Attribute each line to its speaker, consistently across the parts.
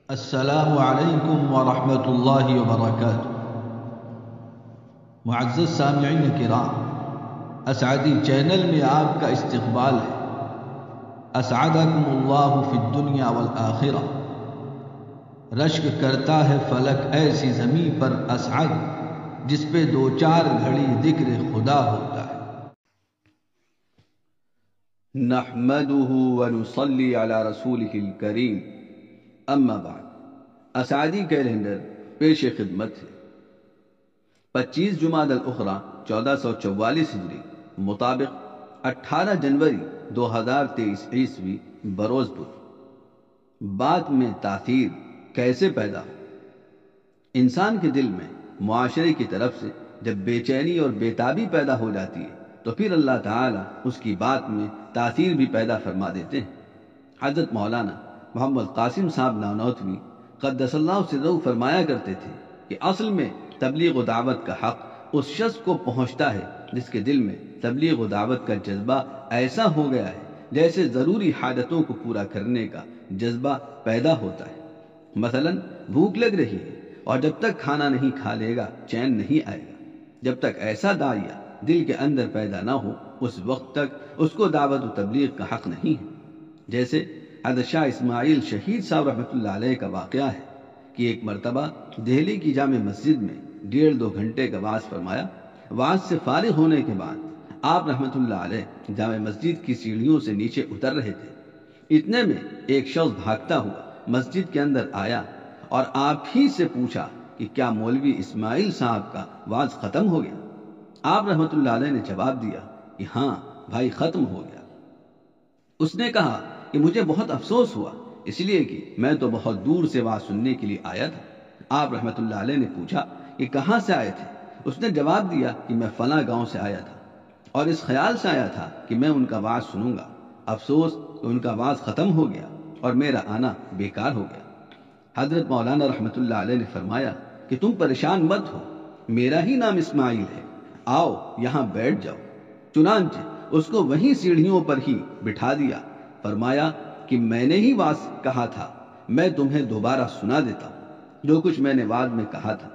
Speaker 1: السلام علیکم ورحمۃ اللہ وبرکاتہ۔ معزز سامعین کرام، اسعدی چینل میں آپ کا استقبال ہے۔ اسعدکم اللہ فی الدنیا والآخرہ۔ رشک کرتا ہے فلک ایسی زمین پر اسعد، جس پہ دو چار گھڑی ذکر خدا ہوتا ہے۔
Speaker 2: نحمده ونصلي على رسوله الکریم، اما بعد۔ اسعدی کیلنڈر پیش خدمت ہے۔ 25 جمادی الاخری 1444 ہجری مطابق 18 جنوری 2023 عیسوی بروز بدھ۔ بات میں تاثیر کیسے پیدا ہو؟ انسان کے دل میں معاشرے کی طرف سے جب بے چینی اور بےتابی پیدا ہو جاتی ہے تو پھر اللہ تعالیٰ اس کی بات میں تاثیر بھی پیدا فرما دیتے ہیں۔ حضرت مولانا محمد قاسم صاحب نانوتوی قدس اللہ سرہ فرمایا کرتے تھے کہ اصل میں تبلیغ و دعوت کا حق اس شخص کو پہنچتا ہے جس کے دل میں تبلیغ و دعوت کا جذبہ ایسا ہو گیا ہے جیسے ضروری حاجتوں کو پورا کرنے کا جذبہ پیدا ہوتا ہے۔ مثلا بھوک لگ رہی ہے اور جب تک کھانا نہیں کھا لے گا چین نہیں آئے گا۔ جب تک ایسا داعیہ دل کے اندر پیدا نہ ہو اس وقت تک اس کو دعوت و تبلیغ کا حق نہیں ہے۔ جیسے حضرت شاہ اسماعیل شہید صاحب رحمۃ اللہ علیہ کا واقعہ ہے کہ ایک مرتبہ دہلی کی جامع مسجد میں 1.5-2 گھنٹے کا وعظ فرمایا۔ وعظ سے فارغ ہونے کے بعد آپ رحمۃ اللہ علیہ جامع مسجد کی سیڑھیوں سے نیچے اتر رہے تھے۔ اتنے میں ایک شخص بھاگتا ہوا مسجد کے اندر آیا اور آپ ہی سے پوچھا کہ کیا مولوی اسماعیل صاحب کا وعظ ختم ہو گیا؟ آپ رحمۃ اللہ علیہ نے جواب دیا کہ ہاں بھائی ختم ہو گیا۔ اس نے کہا کہ مجھے بہت افسوس ہوا، اس لیے کہ میں تو بہت دور سے وعظ سننے کے لیے آیا تھا۔ آپ رحمۃ اللہ علیہ نے پوچھا کہ کہاں سے آئے تھے؟ اس نے جواب دیا کہ میں فلاں گاؤں سے آیا تھا اور اس خیال سے آیا تھا کہ میں ان کا وعظ سنوں گا۔ افسوس کہ ان کا وعظ ختم ہو گیا اور میرا آنا بیکار ہو گیا۔ حضرت مولانا رحمۃ اللہ علیہ نے فرمایا کہ تم پریشان مت ہو، میرا ہی نام اسماعیل ہے، آؤ یہاں بیٹھ جاؤ۔ چنانچہ اس کو وہیں سیڑھیوں پر ہی بٹھا دیا۔ فرمایا کہ میں نے ہی وعظ کہا تھا، میں تمہیں دوبارہ سنا دیتا ہوں جو کچھ میں نے وعظ میں کہا تھا۔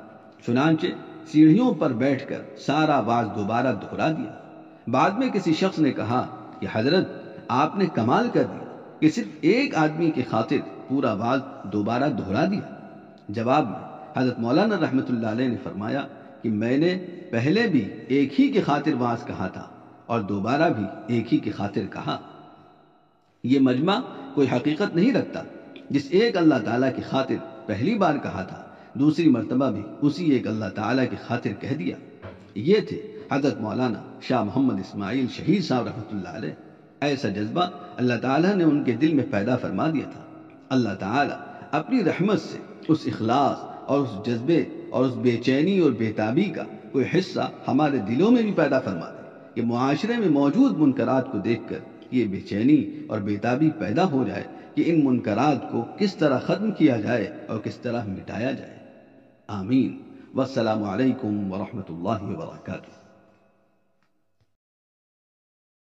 Speaker 2: چنانچہ سیڑھیوں پر بیٹھ کر سارا وعظ دوبارہ دہرا دیا۔ بعد میں کسی شخص نے کہا کہ حضرت آپ نے کمال کر دیا کہ صرف ایک آدمی کی خاطر پورا وعظ دوبارہ دہرا دیا۔ جواب میں حضرت مولانا رحمۃ اللہ علیہ نے فرمایا کہ میں نے پہلے بھی ایک ہی کی خاطر وعظ کہا تھا اور دوبارہ بھی ایک ہی کی خاطر کہا۔ یہ مجمع کوئی حقیقت نہیں رکھتا۔ جس ایک اللہ تعالیٰ کی خاطر پہلی بار کہا تھا دوسری مرتبہ بھی اسی ایک اللہ تعالیٰ کی خاطر کہہ دیا۔ یہ تھے حضرت مولانا شاہ محمد اسماعیل شہید صاحب رحمۃ اللہ علیہ۔ ایسا جذبہ اللہ تعالیٰ نے ان کے دل میں پیدا فرما دیا تھا۔ اللہ تعالیٰ اپنی رحمت سے اس اخلاص اور اس جذبے اور اس بے چینی اور بےتابی کا کوئی حصہ ہمارے دلوں میں بھی پیدا فرما دے کہ معاشرے میں موجود منکرات کو دیکھ کر یہ بے چینی اور بےتابی پیدا ہو جائے کہ ان منکرات کو کس طرح ختم کیا جائے اور کس طرح مٹایا جائے۔ آمین۔ والسلام علیکم ورحمۃ اللہ وبرکاتہ۔